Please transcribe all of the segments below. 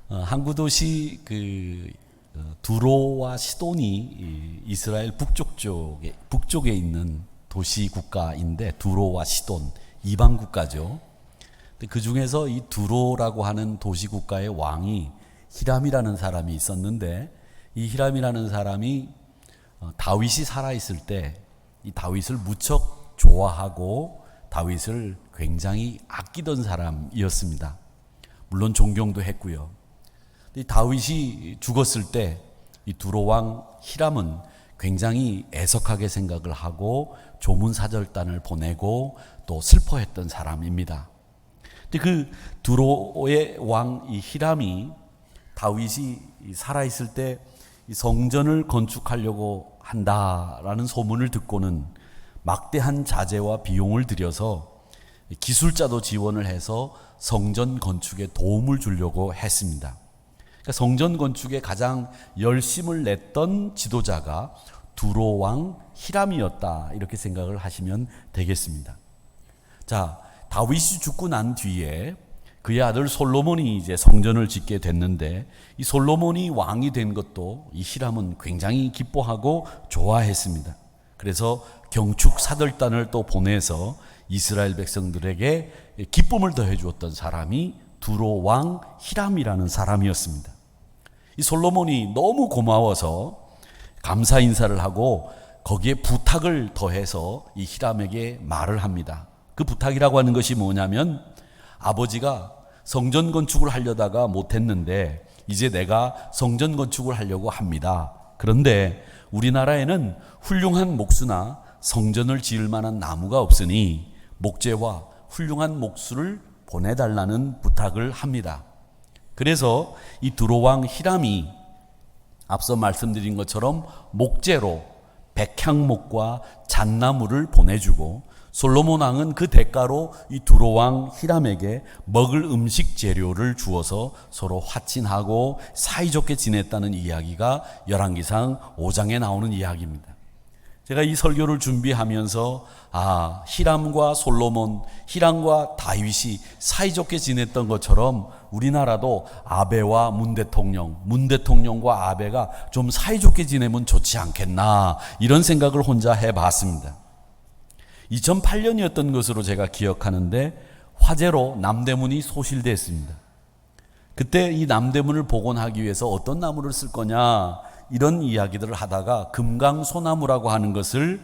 항구 도시 두로와 시돈이 이스라엘 북쪽에 있는 도시 국가인데, 두로와 시돈 이방 국가죠. 그 중에서 이 두로라고 하는 도시 국가의 왕이 히람이라는 사람이 있었는데, 이 히람이라는 사람이 다윗이 살아 있을 때 이 다윗을 무척 좋아하고 다윗을 굉장히 아끼던 사람이었습니다. 물론 존경도 했고요. 다윗이 죽었을 때 이 두로 왕 히람은 굉장히 애석하게 생각을 하고 조문사절단을 보내고 또 슬퍼했던 사람입니다. 그 두로의 왕 이 히람이 다윗이 살아있을 때 성전을 건축하려고 한다라는 소문을 듣고는 막대한 자재와 비용을 들여서 기술자도 지원을 해서 성전 건축에 도움을 주려고 했습니다. 그러니까 성전 건축에 가장 열심을 냈던 지도자가 두로 왕 히람이었다, 이렇게 생각을 하시면 되겠습니다. 자, 다윗이 죽고 난 뒤에 그의 아들 솔로몬이 이제 성전을 짓게 됐는데, 이 솔로몬이 왕이 된 것도 이 히람은 굉장히 기뻐하고 좋아했습니다. 그래서 경축 사절단을 또 보내서 이스라엘 백성들에게 기쁨을 더해 주었던 사람이 두로 왕 히람이라는 사람이었습니다. 이 솔로몬이 너무 고마워서 감사 인사를 하고 거기에 부탁을 더해서 이 히람에게 말을 합니다. 그 부탁이라고 하는 것이 뭐냐면, 아버지가 성전 건축을 하려다가 못했는데 이제 내가 성전 건축을 하려고 합니다. 그런데 우리나라에는 훌륭한 목수나 성전을 지을 만한 나무가 없으니 목재와 훌륭한 목수를 보내달라는 부탁을 합니다. 그래서 이 두로왕 히람이 앞서 말씀드린 것처럼 목재로 백향목과 잣나무를 보내주고, 솔로몬 왕은 그 대가로 이 두로왕 히람에게 먹을 음식 재료를 주어서 서로 화친하고 사이좋게 지냈다는 이야기가 열왕기상 5장에 나오는 이야기입니다. 제가 이 설교를 준비하면서 히람과 솔로몬, 히람과 다윗이 사이좋게 지냈던 것처럼 우리나라도 아베와 문 대통령과 아베가 좀 사이좋게 지내면 좋지 않겠나, 이런 생각을 혼자 해봤습니다. 2008년이었던 것으로 제가 기억하는데 화재로 남대문이 소실됐습니다. 그때 이 남대문을 복원하기 위해서 어떤 나무를 쓸 거냐, 이런 이야기들을 하다가 금강소나무라고 하는 것을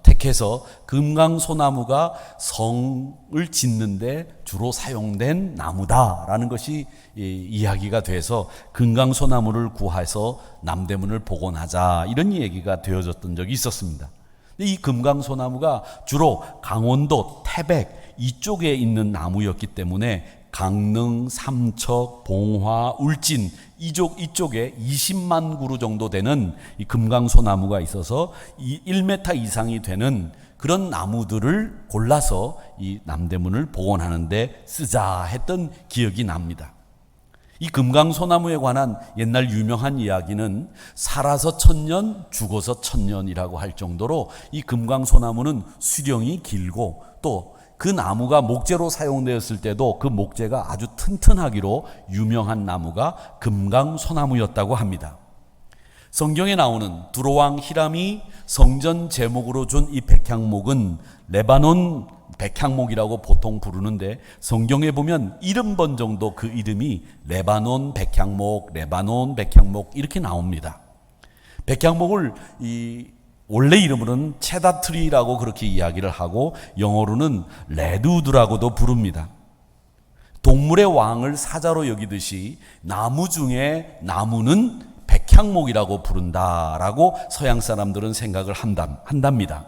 택해서, 금강소나무가 성을 짓는데 주로 사용된 나무다라는 것이 이야기가 돼서 금강소나무를 구해서 남대문을 복원하자, 이런 얘기가 되어졌던 적이 있었습니다. 이 금강소나무가 주로 강원도, 태백 이쪽에 있는 나무였기 때문에 강릉, 삼척, 봉화, 울진 이쪽에 20만 그루 정도 되는 이 금강소나무가 있어서 이 1m 이상이 되는 그런 나무들을 골라서 이 남대문을 복원하는 데 쓰자 했던 기억이 납니다. 이 금강소나무에 관한 옛날 유명한 이야기는 살아서 1000년, 죽어서 1000년이라고 할 정도로 이 금강소나무는 수령이 길고, 또 그 나무가 목재로 사용되었을 때도 그 목재가 아주 튼튼하기로 유명한 나무가 금강소나무였다고 합니다. 성경에 나오는 두로왕 히람이 성전 제목으로 준 이 백향목은 레바논 백향목이라고 보통 부르는데, 성경에 보면 70번 정도 그 이름이 레바논 백향목 이렇게 나옵니다. 백향목을 원래 이름으로는 체다트리라고 그렇게 이야기를 하고, 영어로는 레드우드라고도 부릅니다. 동물의 왕을 사자로 여기듯이 나무 중에 나무는 백향목이라고 부른다라고 서양 사람들은 생각을 한답니다.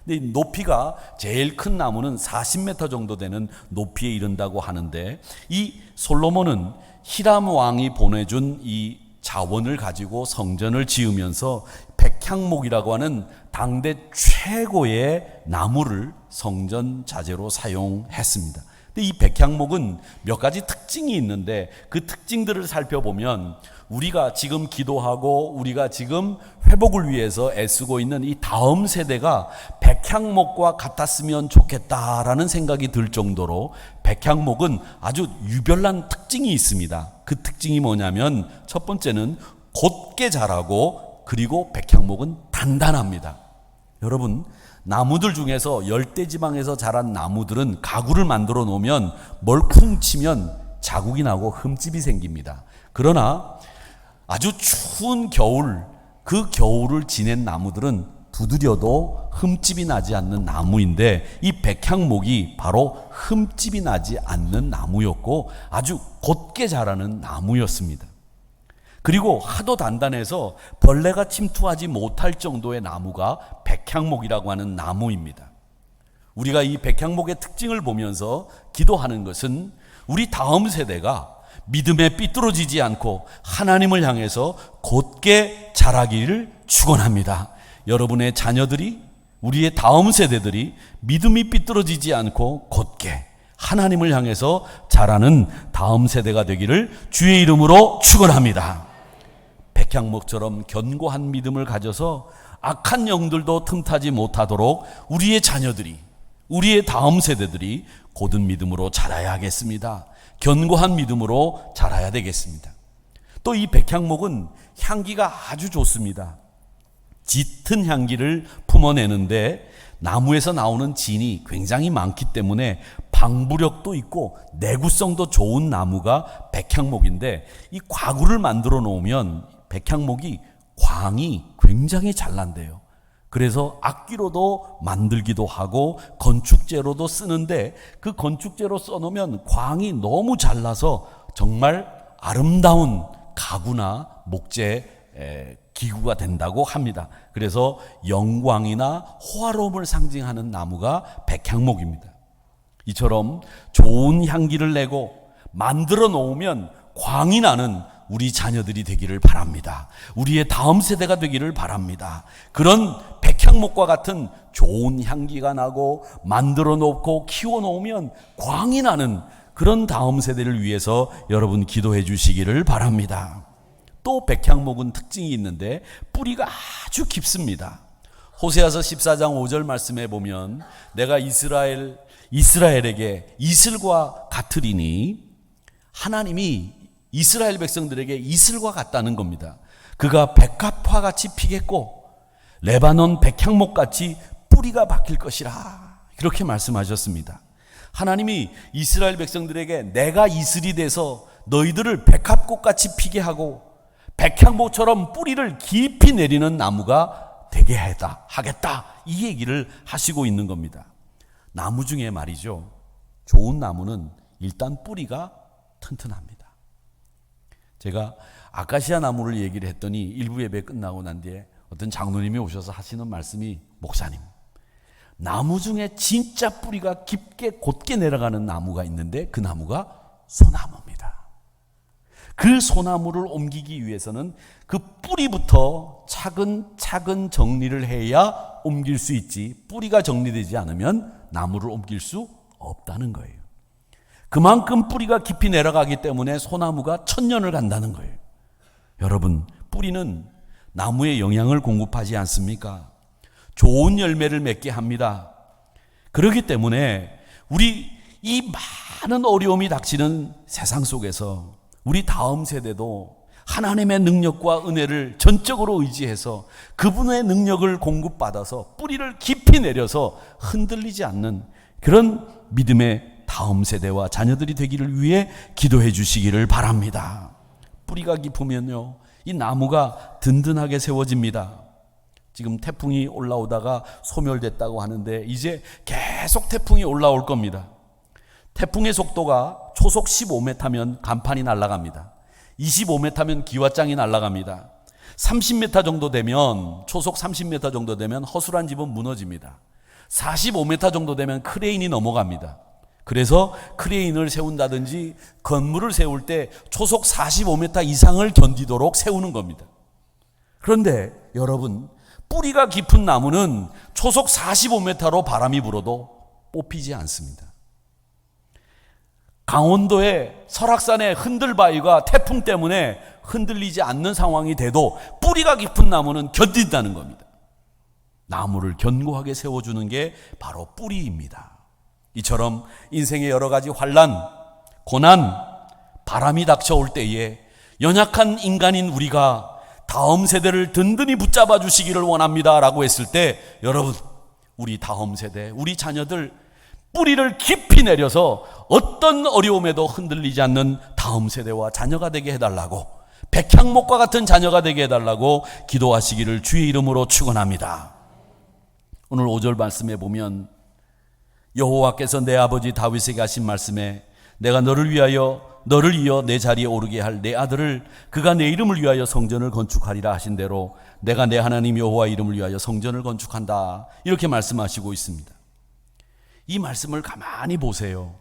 근데 높이가 제일 큰 나무는 40m 정도 되는 높이에 이른다고 하는데, 이 솔로몬은 히람 왕이 보내준 이 자원을 가지고 성전을 지으면서 백향목이라고 하는 당대 최고의 나무를 성전 자재로 사용했습니다. 근데 이 백향목은 몇 가지 특징이 있는데 그 특징들을 살펴보면 우리가 지금 기도하고 우리가 지금 회복을 위해서 애쓰고 있는 이 다음 세대가 백향목과 같았으면 좋겠다라는 생각이 들 정도로 백향목은 아주 유별난 특징이 있습니다. 그 특징이 뭐냐면 첫 번째는 곧게 자라고 그리고 백향목은 단단합니다. 여러분, 나무들 중에서 열대지방에서 자란 나무들은 가구를 만들어 놓으면 뭘 쿵 치면 자국이 나고 흠집이 생깁니다. 그러나 아주 추운 겨울, 그 겨울을 지낸 나무들은 두드려도 흠집이 나지 않는 나무인데 이 백향목이 바로 흠집이 나지 않는 나무였고 아주 곧게 자라는 나무였습니다. 그리고 하도 단단해서 벌레가 침투하지 못할 정도의 나무가 백향목이라고 하는 나무입니다. 우리가 이 백향목의 특징을 보면서 기도하는 것은 우리 다음 세대가 믿음에 삐뚤어지지 않고 하나님을 향해서 곧게 자라기를 축원합니다. 여러분의 자녀들이, 우리의 다음 세대들이 믿음이 삐뚤어지지 않고 곧게 하나님을 향해서 자라는 다음 세대가 되기를 주의 이름으로 축원합니다. 백향목처럼 견고한 믿음을 가져서 악한 영들도 틈타지 못하도록 우리의 자녀들이, 우리의 다음 세대들이 곧은 믿음으로 자라야 하겠습니다. 견고한 믿음으로 자라야 되겠습니다. 또 이 백향목은 향기가 아주 좋습니다. 짙은 향기를 품어내는데 나무에서 나오는 진이 굉장히 많기 때문에 방부력도 있고 내구성도 좋은 나무가 백향목인데 이 과구를 만들어 놓으면 백향목이 광이 굉장히 잘 난대요. 그래서 악기로도 만들기도 하고 건축재로도 쓰는데 그 건축재로 써놓으면 광이 너무 잘 나서 정말 아름다운 가구나 목재 기구가 된다고 합니다. 그래서 영광이나 호화로움을 상징하는 나무가 백향목입니다. 이처럼 좋은 향기를 내고 만들어 놓으면 광이 나는 우리 자녀들이 되기를 바랍니다. 우리의 다음 세대가 되기를 바랍니다. 그런 백향목과 같은 좋은 향기가 나고 만들어 놓고 키워 놓으면 광이 나는 그런 다음 세대를 위해서 여러분 기도해 주시기를 바랍니다. 또 백향목은 특징이 있는데 뿌리가 아주 깊습니다. 호세아서 14장 5절 말씀에 보면 내가 이스라엘에게 이슬과 같으리니, 하나님이 이스라엘 백성들에게 이슬과 같다는 겁니다. 그가 백합화같이 피겠고 레바논 백향목같이 뿌리가 박힐 것이라, 그렇게 말씀하셨습니다. 하나님이 이스라엘 백성들에게 내가 이슬이 돼서 너희들을 백합꽃같이 피게 하고 백향목처럼 뿌리를 깊이 내리는 나무가 되게 하겠다, 이 얘기를 하시고 있는 겁니다. 나무 중에 말이죠, 좋은 나무는 일단 뿌리가 튼튼합니다. 제가 아카시아 나무를 얘기를 했더니 일부 예배 끝나고 난 뒤에 어떤 장로님이 오셔서 하시는 말씀이, 목사님, 나무 중에 진짜 뿌리가 깊게 곧게 내려가는 나무가 있는데 그 나무가 소나무입니다. 그 소나무를 옮기기 위해서는 그 뿌리부터 차근차근 정리를 해야 옮길 수 있지, 뿌리가 정리되지 않으면 나무를 옮길 수 없다는 거예요. 그만큼 뿌리가 깊이 내려가기 때문에 소나무가 1000년을 간다는 거예요. 여러분, 뿌리는 나무에 영양을 공급하지 않습니까? 좋은 열매를 맺게 합니다. 그렇기 때문에 우리 이 많은 어려움이 닥치는 세상 속에서 우리 다음 세대도 하나님의 능력과 은혜를 전적으로 의지해서 그분의 능력을 공급받아서 뿌리를 깊이 내려서 흔들리지 않는 그런 믿음의 다음 세대와 자녀들이 되기를 위해 기도해 주시기를 바랍니다. 뿌리가 깊으면요, 이 나무가 든든하게 세워집니다. 지금 태풍이 올라오다가 소멸됐다고 하는데 이제 계속 태풍이 올라올 겁니다. 태풍의 속도가 초속 15m면 간판이 날아갑니다. 25m면 기와장이 날아갑니다. 30m 정도 되면, 초속 30m 정도 되면 허술한 집은 무너집니다. 45m 정도 되면 크레인이 넘어갑니다. 그래서 크레인을 세운다든지 건물을 세울 때 초속 45m 이상을 견디도록 세우는 겁니다. 그런데 여러분, 뿌리가 깊은 나무는 초속 45m로 바람이 불어도 뽑히지 않습니다. 강원도의 설악산의 흔들바위가 태풍 때문에 흔들리지 않는 상황이 돼도 뿌리가 깊은 나무는 견딘다는 겁니다. 나무를 견고하게 세워주는 게 바로 뿌리입니다. 이처럼 인생의 여러 가지 환난, 고난, 바람이 닥쳐올 때에 연약한 인간인 우리가 다음 세대를 든든히 붙잡아 주시기를 원합니다 라고 했을 때, 여러분, 우리 다음 세대, 우리 자녀들 뿌리를 깊이 내려서 어떤 어려움에도 흔들리지 않는 다음 세대와 자녀가 되게 해달라고, 백향목과 같은 자녀가 되게 해달라고 기도하시기를 주의 이름으로 축원합니다. 오늘 5절 말씀에 보면 여호와께서 내 아버지 다윗에게 하신 말씀에 내가 너를 이어 내 자리에 오르게 할 내 아들을 그가 내 이름을 위하여 성전을 건축하리라 하신 대로 내가 내 하나님 여호와 이름을 위하여 성전을 건축한다, 이렇게 말씀하시고 있습니다. 이 말씀을 가만히 보세요.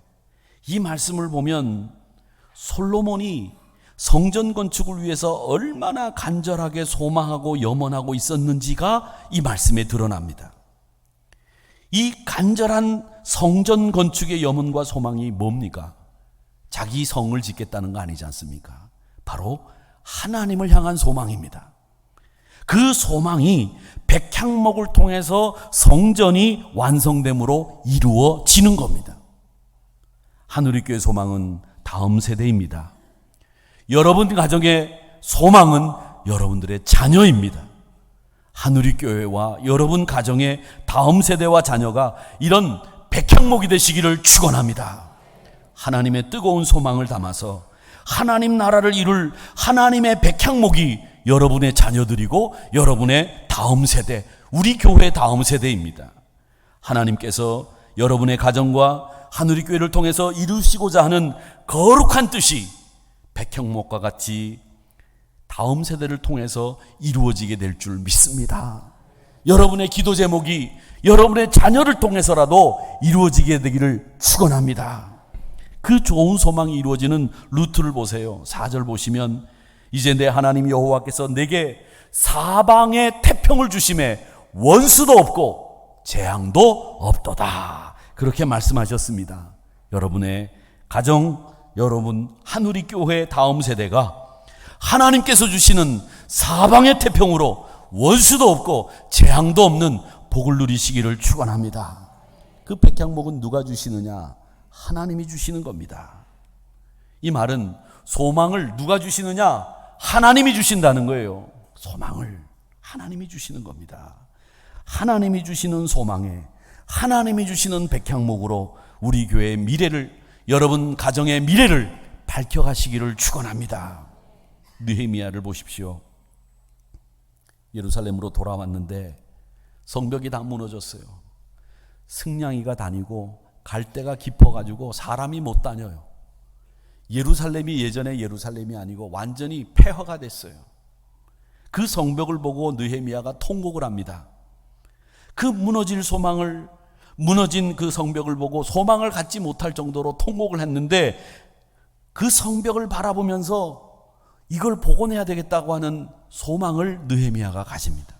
이 말씀을 보면 솔로몬이 성전 건축을 위해서 얼마나 간절하게 소망하고 염원하고 있었는지가 이 말씀에 드러납니다. 이 간절한 성전 건축의 염원과 소망이 뭡니까? 자기 성을 짓겠다는 거 아니지 않습니까? 바로 하나님을 향한 소망입니다. 그 소망이 백향목을 통해서 성전이 완성됨으로 이루어지는 겁니다. 하누리교회 소망은 다음 세대입니다. 여러분 가정의 소망은 여러분들의 자녀입니다. 하누리교회와 여러분 가정의 다음 세대와 자녀가 이런 백향목이 되시기를 축원합니다. 하나님의 뜨거운 소망을 담아서 하나님 나라를 이룰 하나님의 백향목이 여러분의 자녀들이고 여러분의 다음 세대, 우리 교회의 다음 세대입니다. 하나님께서 여러분의 가정과 하누리교회를 통해서 이루시고자 하는 거룩한 뜻이 백향목과 같이 다음 세대를 통해서 이루어지게 될 줄 믿습니다. 여러분의 기도 제목이 여러분의 자녀를 통해서라도 이루어지게 되기를 축원합니다. 그 좋은 소망이 이루어지는 루트를 보세요. 4절 보시면 이제 내 하나님 여호와께서 내게 사방에 태평을 주심에 원수도 없고 재앙도 없도다, 그렇게 말씀하셨습니다. 여러분의 가정, 여러분 하누리교회 다음 세대가 하나님께서 주시는 사방의 태평으로 원수도 없고 재앙도 없는 복을 누리시기를 축원합니다. 그 백향목은 누가 주시느냐? 하나님이 주시는 겁니다. 이 말은 소망을 누가 주시느냐? 하나님이 주신다는 거예요. 소망을 하나님이 주시는 겁니다. 하나님이 주시는 소망에 하나님이 주시는 백향목으로 우리 교회의 미래를, 여러분 가정의 미래를 밝혀가시기를 축원합니다. 느헤미야를 보십시오. 예루살렘으로 돌아왔는데 성벽이 다 무너졌어요. 승냥이가 다니고 갈대가 깊어가지고 사람이 못 다녀요. 예루살렘이 예전의 예루살렘이 아니고 완전히 폐허가 됐어요. 그 성벽을 보고 느헤미야가 통곡을 합니다. 그 무너진 그 성벽을 보고 소망을 갖지 못할 정도로 통곡을 했는데, 그 성벽을 바라보면서 이걸 복원해야 되겠다고 하는 소망을 느헤미야가 가집니다.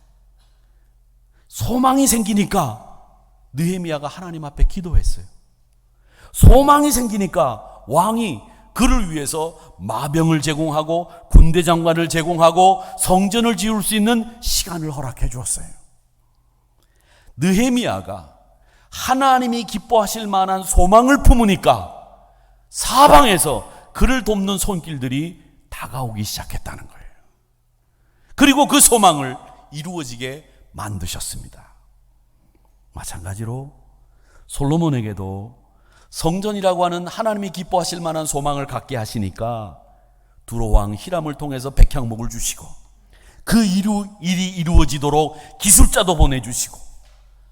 소망이 생기니까 느헤미야가 하나님 앞에 기도했어요. 소망이 생기니까 왕이 그를 위해서 마병을 제공하고 군대 장관을 제공하고 성전을 지을 수 있는 시간을 허락해 주었어요. 느헤미야가 하나님이 기뻐하실 만한 소망을 품으니까 사방에서 그를 돕는 손길들이 다가오기 시작했다는 거예요. 그리고 그 소망을 이루어지게 만드셨습니다. 마찬가지로 솔로몬에게도 성전이라고 하는 하나님이 기뻐하실 만한 소망을 갖게 하시니까 두로왕 히람을 통해서 백향목을 주시고 그 일이 이루어지도록 기술자도 보내주시고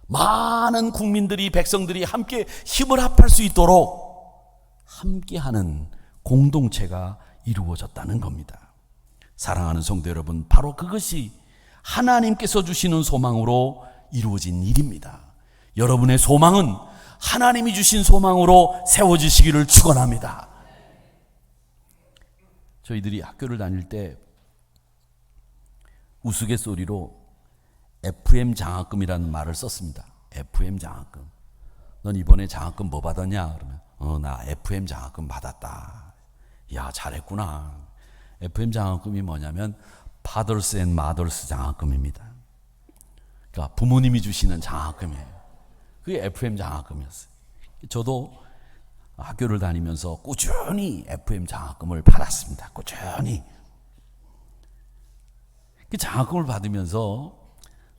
많은 국민들이, 백성들이 함께 힘을 합할 수 있도록 함께하는 공동체가 이루어졌다는 겁니다. 사랑하는 성도 여러분, 바로 그것이 하나님께서 주시는 소망으로 이루어진 일입니다. 여러분의 소망은 하나님이 주신 소망으로 세워지시기를 축원합니다. 저희들이 학교를 다닐 때 우스갯소리로 FM 장학금이라는 말을 썼습니다. FM 장학금. 넌 이번에 장학금 뭐 받았냐? 그러면 나 FM 장학금 받았다. 야, 잘했구나. FM 장학금이 뭐냐면 Fathers and Mothers 장학금입니다. 그러니까 부모님이 주시는 장학금이에요. 그게 FM 장학금이었어요. 저도 학교를 다니면서 꾸준히 FM 장학금을 받았습니다. 꾸준히. 그 장학금을 받으면서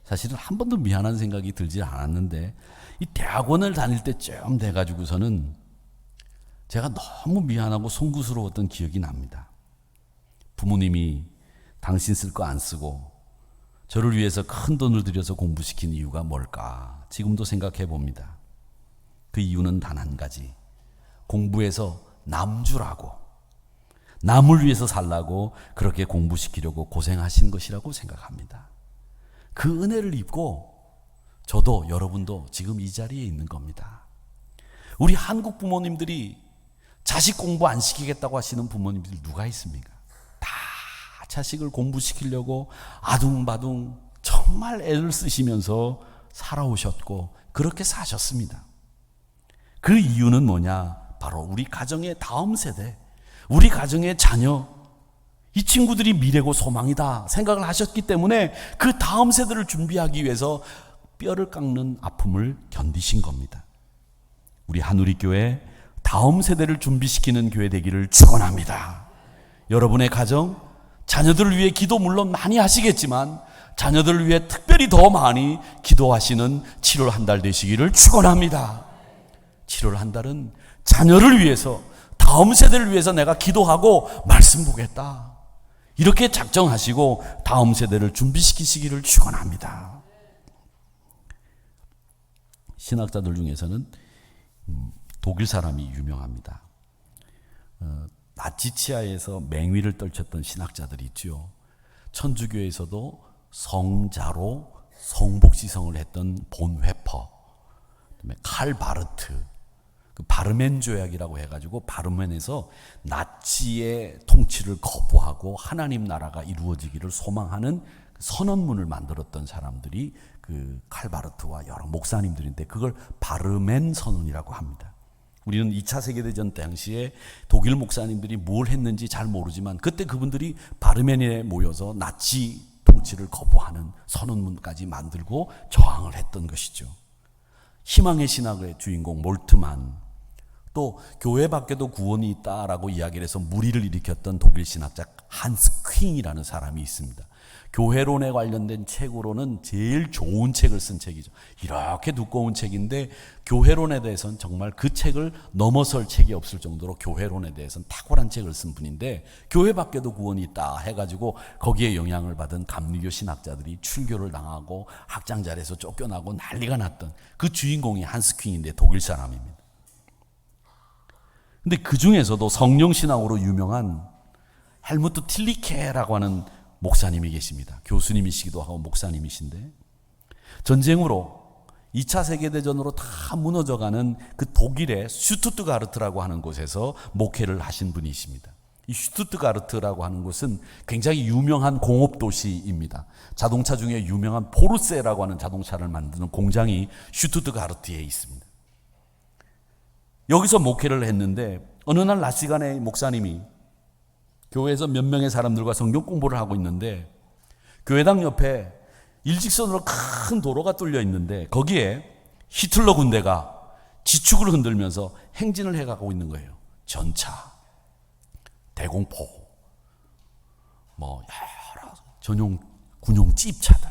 사실은 한 번도 미안한 생각이 들지 않았는데 이 대학원을 다닐 때쯤 돼가지고서는 제가 너무 미안하고 송구스러웠던 기억이 납니다. 부모님이 당신 쓸 거 안 쓰고 저를 위해서 큰 돈을 들여서 공부시킨 이유가 뭘까? 지금도 생각해 봅니다. 그 이유는 단 한 가지. 공부해서 남주라고, 남을 위해서 살라고 그렇게 공부시키려고 고생하신 것이라고 생각합니다. 그 은혜를 입고 저도 여러분도 지금 이 자리에 있는 겁니다. 우리 한국 부모님들이 자식 공부 안 시키겠다고 하시는 부모님들 누가 있습니까? 다 자식을 공부시키려고 아둥바둥 정말 애를 쓰시면서 살아오셨고 그렇게 사셨습니다. 그 이유는 뭐냐? 바로 우리 가정의 다음 세대, 우리 가정의 자녀, 이 친구들이 미래고 소망이다 생각을 하셨기 때문에 그 다음 세대를 준비하기 위해서 뼈를 깎는 아픔을 견디신 겁니다. 우리 한우리교회 다음 세대를 준비시키는 교회 되기를 축원합니다. 여러분의 가정, 자녀들을 위해 기도 물론 많이 하시겠지만 자녀들을 위해 특별히 더 많이 기도하시는 7월 한 달 되시기를 축원합니다. 7월 한 달은 자녀를 위해서, 다음 세대를 위해서 내가 기도하고 말씀 보겠다, 이렇게 작정하시고 다음 세대를 준비시키시기를 축원합니다. 신학자들 중에서는 독일 사람이 유명합니다. 나치치하에서 맹위를 떨쳤던 신학자들이 있죠. 천주교에서도 성자로 성복지성을 했던 본 회퍼, 그다음에 칼 바르트, 그 바르멘 조약이라고 해가지고 바르멘에서 나치의 통치를 거부하고 하나님 나라가 이루어지기를 소망하는 선언문을 만들었던 사람들이 그 칼바르트와 여러 목사님들인데 그걸 바르멘 선언이라고 합니다. 우리는 2차 세계대전 당시에 독일 목사님들이 뭘 했는지 잘 모르지만 그때 그분들이 바르멘에 모여서 나치 통치를 거부하는 선언문까지 만들고 저항을 했던 것이죠. 희망의 신학의 주인공 몰트만, 또 교회 밖에도 구원이 있다라고 이야기를 해서 무리를 일으켰던 독일 신학자 한스 퀸이라는 사람이 있습니다. 교회론에 관련된 책으로는 제일 좋은 책을 쓴 책이죠. 이렇게 두꺼운 책인데 교회론에 대해서는 정말 그 책을 넘어설 책이 없을 정도로 교회론에 대해서는 탁월한 책을 쓴 분인데 교회 밖에도 구원이 있다 해가지고 거기에 영향을 받은 감리교 신학자들이 출교를 당하고 학장자리에서 쫓겨나고 난리가 났던 그 주인공이 한스 퀸인데 독일 사람입니다. 근데 그 중에서도 성령신학으로 유명한 헬무트 틸리케라고 하는 목사님이 계십니다. 교수님이시기도 하고 목사님이신데 전쟁으로 2차 세계대전으로 다 무너져가는 그 독일의 슈투트가르트라고 하는 곳에서 목회를 하신 분이십니다. 이 슈투트가르트라고 하는 곳은 굉장히 유명한 공업도시입니다. 자동차 중에 유명한 포르쉐라고 하는 자동차를 만드는 공장이 슈투트가르트에 있습니다. 여기서 목회를 했는데 어느 날 낮 시간에 목사님이 교회에서 몇 명의 사람들과 성경 공부를 하고 있는데 교회당 옆에 일직선으로 큰 도로가 뚫려 있는데 거기에 히틀러 군대가 지축을 흔들면서 행진을 해가고 있는 거예요. 전차, 대공포, 여러 전용 군용 찝차들,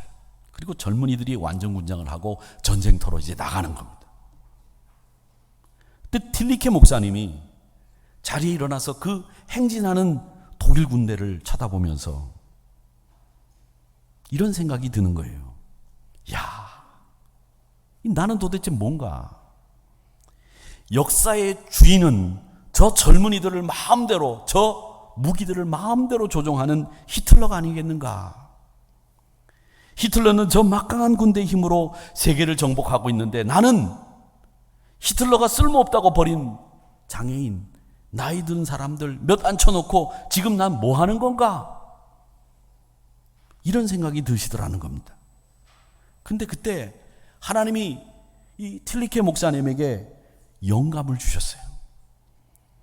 그리고 젊은이들이 완전군장을 하고 전쟁터로 이제 나가는 겁니다. 그때 틸리케 목사님이 자리에 일어나서 그 행진하는 독일 군대를 쳐다보면서 이런 생각이 드는 거예요. 야, 나는 도대체 뭔가? 역사의 주인은 저 젊은이들을 마음대로, 저 무기들을 마음대로 조종하는 히틀러가 아니겠는가? 히틀러는 저 막강한 군대의 힘으로 세계를 정복하고 있는데 나는 히틀러가 쓸모없다고 버린 장애인, 나이 든 사람들 몇 앉혀놓고 지금 난 뭐 하는 건가? 이런 생각이 드시더라는 겁니다. 근데 그때 하나님이 이 틸리케 목사님에게 영감을 주셨어요.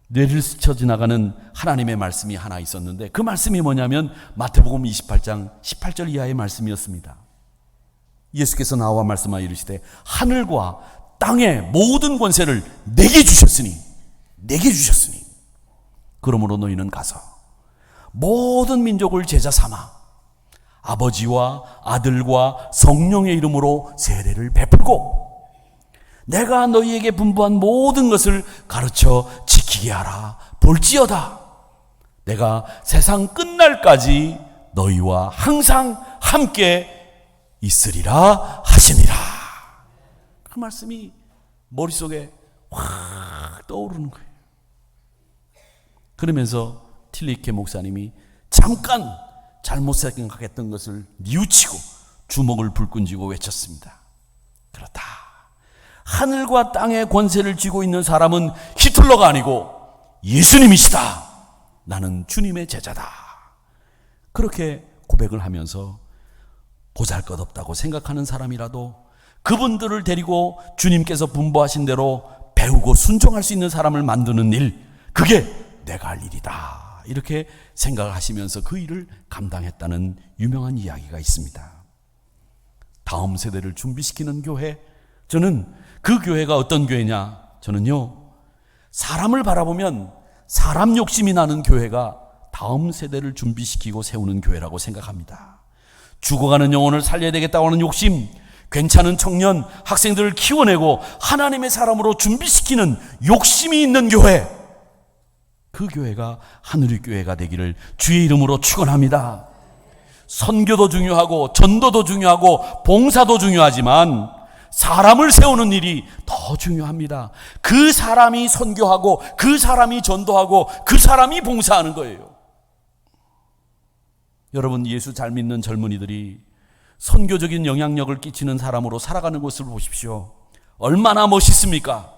뇌를 스쳐 지나가는 하나님의 말씀이 하나 있었는데 그 말씀이 뭐냐면 마태복음 28장 18절 이하의 말씀이었습니다. 예수께서 나와 말씀하여 이르시되 하늘과 땅의 모든 권세를 내게 주셨으니 그러므로 너희는 가서 모든 민족을 제자 삼아 아버지와 아들과 성령의 이름으로 세례를 베풀고 내가 너희에게 분부한 모든 것을 가르쳐 지키게 하라. 볼지어다 내가 세상 끝날까지 너희와 항상 함께 있으리라 하시니라. 그 말씀이 머릿속에 확 떠오르는 거예요. 그러면서 틸리케 목사님이 잠깐 잘못 생각했던 것을 뉘우치고 주먹을 불끈 쥐고 외쳤습니다. 그렇다. 하늘과 땅의 권세를 쥐고 있는 사람은 히틀러가 아니고 예수님이시다. 나는 주님의 제자다. 그렇게 고백을 하면서 보잘것없다고 생각하는 사람이라도 그분들을 데리고 주님께서 분부하신 대로 배우고 순종할 수 있는 사람을 만드는 일, 그게 내가 할 일이다. 이렇게 생각하시면서 그 일을 감당했다는 유명한 이야기가 있습니다. 다음 세대를 준비시키는 교회, 저는 그 교회가 어떤 교회냐? 저는요, 사람을 바라보면 사람 욕심이 나는 교회가 다음 세대를 준비시키고 세우는 교회라고 생각합니다. 죽어가는 영혼을 살려야 되겠다고 하는 욕심, 괜찮은 청년, 학생들을 키워내고 하나님의 사람으로 준비시키는 욕심이 있는 교회, 그 교회가 하늘의 교회가 되기를 주의 이름으로 축원합니다. 선교도 중요하고 전도도 중요하고 봉사도 중요하지만 사람을 세우는 일이 더 중요합니다. 그 사람이 선교하고 그 사람이 전도하고 그 사람이 봉사하는 거예요. 여러분, 예수 잘 믿는 젊은이들이 선교적인 영향력을 끼치는 사람으로 살아가는 것을 보십시오. 얼마나 멋있습니까?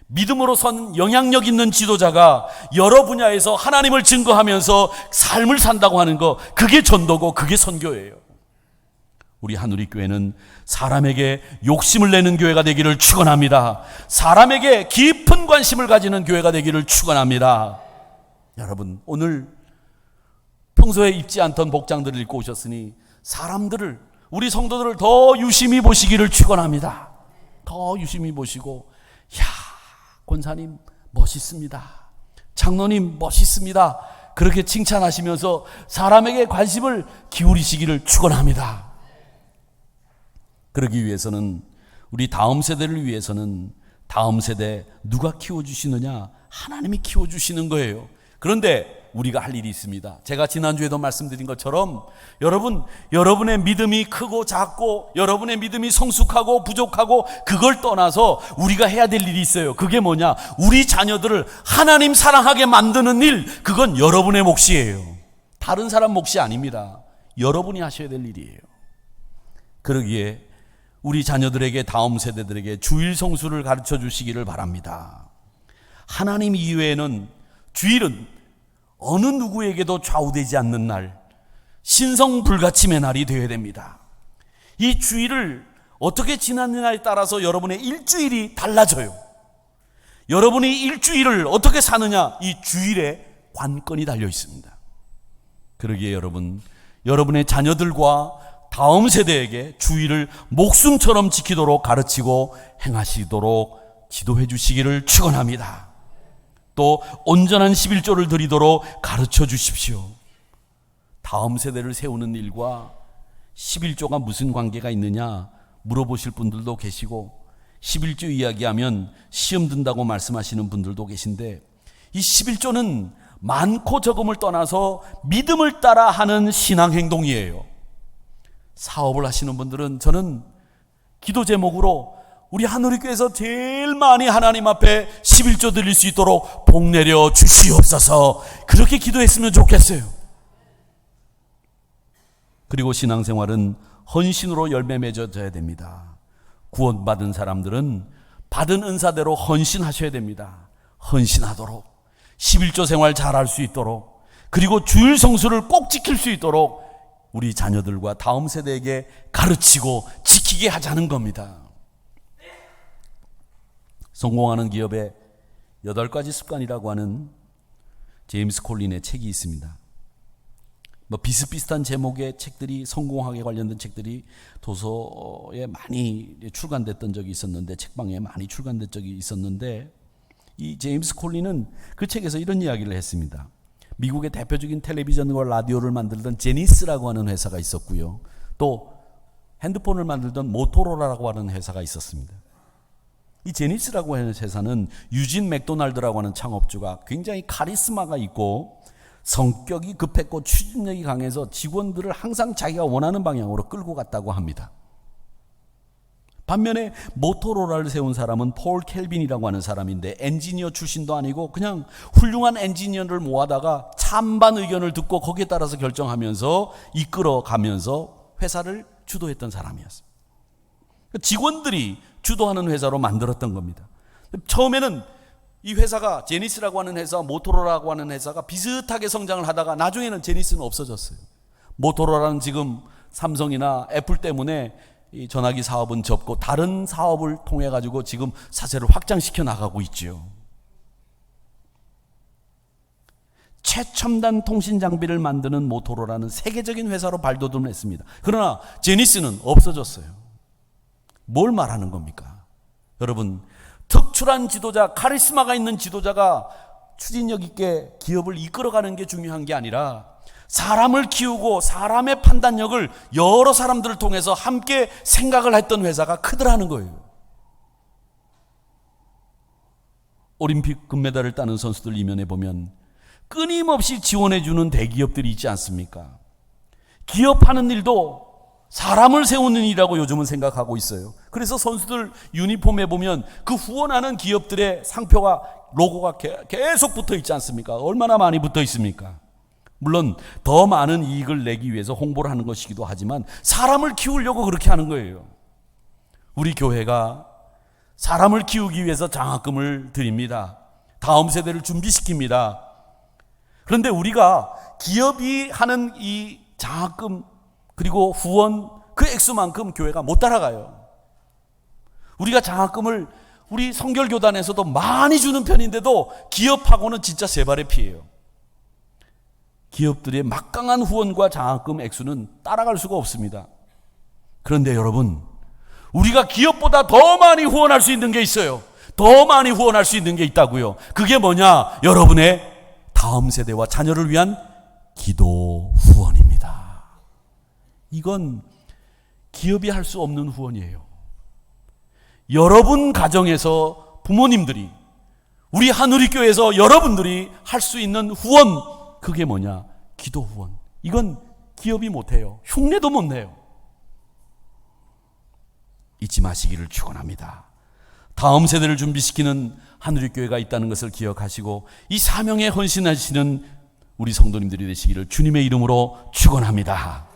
믿음으로 선 영향력 있는 지도자가 여러 분야에서 하나님을 증거하면서 삶을 산다고 하는 거, 그게 전도고 그게 선교예요. 우리 하늘의 교회는 사람에게 욕심을 내는 교회가 되기를 축원합니다. 사람에게 깊은 관심을 가지는 교회가 되기를 축원합니다. 여러분, 오늘 평소에 입지 않던 복장들을 입고 오셨으니 사람들을, 우리 성도들을 더 유심히 보시기를 축원합니다. 더 유심히 보시고, 야, 권사님 멋있습니다. 장로님 멋있습니다. 그렇게 칭찬하시면서 사람에게 관심을 기울이시기를 축원합니다. 그러기 위해서는, 우리 다음 세대를 위해서는 다음 세대 누가 키워주시느냐? 하나님이 키워주시는 거예요. 그런데 우리가 할 일이 있습니다. 제가 지난주에도 말씀드린 것처럼 여러분의 믿음이 크고 작고, 여러분의 믿음이 성숙하고 부족하고, 그걸 떠나서 우리가 해야 될 일이 있어요. 그게 뭐냐? 우리 자녀들을 하나님 사랑하게 만드는 일, 그건 여러분의 몫이에요. 다른 사람 몫이 아닙니다. 여러분이 하셔야 될 일이에요. 그러기에 우리 자녀들에게, 다음 세대들에게 주일 성수를 가르쳐 주시기를 바랍니다. 하나님 이외에는 주일은 어느 누구에게도 좌우되지 않는 날, 신성불가침의 날이 되어야 됩니다. 이 주일을 어떻게 지났느냐에 따라서 여러분의 일주일이 달라져요. 여러분이 일주일을 어떻게 사느냐, 이 주일에 관건이 달려 있습니다. 그러기에 여러분의 자녀들과 다음 세대에게 주일을 목숨처럼 지키도록 가르치고 행하시도록 지도해 주시기를 축원합니다. 또 온전한 11조를 드리도록 가르쳐 주십시오. 다음 세대를 세우는 일과 11조가 무슨 관계가 있느냐 물어보실 분들도 계시고, 11조 이야기하면 시험 든다고 말씀하시는 분들도 계신데, 이 11조는 많고 적음을 떠나서 믿음을 따라 하는 신앙 행동이에요. 사업을 하시는 분들은, 저는 기도 제목으로 우리 하늘의 교회에서 제일 많이 하나님 앞에 11조 드릴 수 있도록 복 내려 주시옵소서, 그렇게 기도했으면 좋겠어요. 그리고 신앙생활은 헌신으로 열매 맺어져야 됩니다. 구원받은 사람들은 받은 은사대로 헌신하셔야 됩니다. 헌신하도록, 11조 생활 잘할 수 있도록, 그리고 주일 성수를 꼭 지킬 수 있도록 우리 자녀들과 다음 세대에게 가르치고 지키게 하자는 겁니다. 성공하는 기업의 8가지 습관이라고 하는 제임스 콜린의 책이 있습니다. 비슷비슷한 제목의 책들이, 성공학에 관련된 책들이 도서에 많이 출간됐던 적이 있었는데, 책방에 많이 출간된 적이 있었는데, 이 제임스 콜린은 그 책에서 이런 이야기를 했습니다. 미국의 대표적인 텔레비전과 라디오를 만들던 제니스라고 하는 회사가 있었고요. 또 핸드폰을 만들던 모토로라라고 하는 회사가 있었습니다. 이 제니스라고 하는 회사는 유진 맥도날드라고 하는 창업주가 굉장히 카리스마가 있고 성격이 급했고 추진력이 강해서 직원들을 항상 자기가 원하는 방향으로 끌고 갔다고 합니다. 반면에 모토로라를 세운 사람은 폴 켈빈이라고 하는 사람인데, 엔지니어 출신도 아니고 그냥 훌륭한 엔지니어를 모아다가 찬반 의견을 듣고 거기에 따라서 결정하면서 이끌어가면서 회사를 주도했던 사람이었습니다. 직원들이 주도하는 회사로 만들었던 겁니다. 처음에는 이 회사가, 제니스라고 하는 회사, 모토로라라고 하는 회사가 비슷하게 성장을 하다가 나중에는 제니스는 없어졌어요. 모토로라는 지금 삼성이나 애플 때문에 이 전화기 사업은 접고 다른 사업을 통해 가지고 지금 사세를 확장시켜 나가고 있죠. 최첨단 통신 장비를 만드는 모토로라는 세계적인 회사로 발돋움을 했습니다. 그러나 제니스는 없어졌어요. 뭘 말하는 겁니까? 여러분, 특출한 지도자, 카리스마가 있는 지도자가 추진력 있게 기업을 이끌어가는 게 중요한 게 아니라 사람을 키우고 사람의 판단력을 여러 사람들을 통해서 함께 생각을 했던 회사가 크더라는 거예요. 올림픽 금메달을 따는 선수들 이면에 보면 끊임없이 지원해주는 대기업들이 있지 않습니까? 기업하는 일도 사람을 세우는 일이라고 요즘은 생각하고 있어요. 그래서 선수들 유니폼에 보면 그 후원하는 기업들의 상표가, 로고가 계속 붙어 있지 않습니까? 얼마나 많이 붙어 있습니까? 물론 더 많은 이익을 내기 위해서 홍보를 하는 것이기도 하지만 사람을 키우려고 그렇게 하는 거예요. 우리 교회가 사람을 키우기 위해서 장학금을 드립니다. 다음 세대를 준비시킵니다. 그런데 우리가 기업이 하는 이 장학금 그리고 후원, 그 액수만큼 교회가 못 따라가요. 우리가 장학금을 우리 성결교단에서도 많이 주는 편인데도 기업하고는 진짜 세 발의 피예요. 기업들의 막강한 후원과 장학금 액수는 따라갈 수가 없습니다. 그런데 여러분, 우리가 기업보다 더 많이 후원할 수 있는 게 있어요. 더 많이 후원할 수 있는 게 있다고요. 그게 뭐냐? 여러분의 다음 세대와 자녀를 위한 기도 후원입니다. 이건 기업이 할 수 없는 후원이에요. 여러분 가정에서 부모님들이, 우리 한우리교회에서 여러분들이 할 수 있는 후원, 그게 뭐냐? 기도 후원. 이건 기업이 못해요. 흉내도 못 내요. 잊지 마시기를 축원합니다. 다음 세대를 준비시키는 한우리교회가 있다는 것을 기억하시고 이 사명에 헌신하시는 우리 성도님들이 되시기를 주님의 이름으로 축원합니다.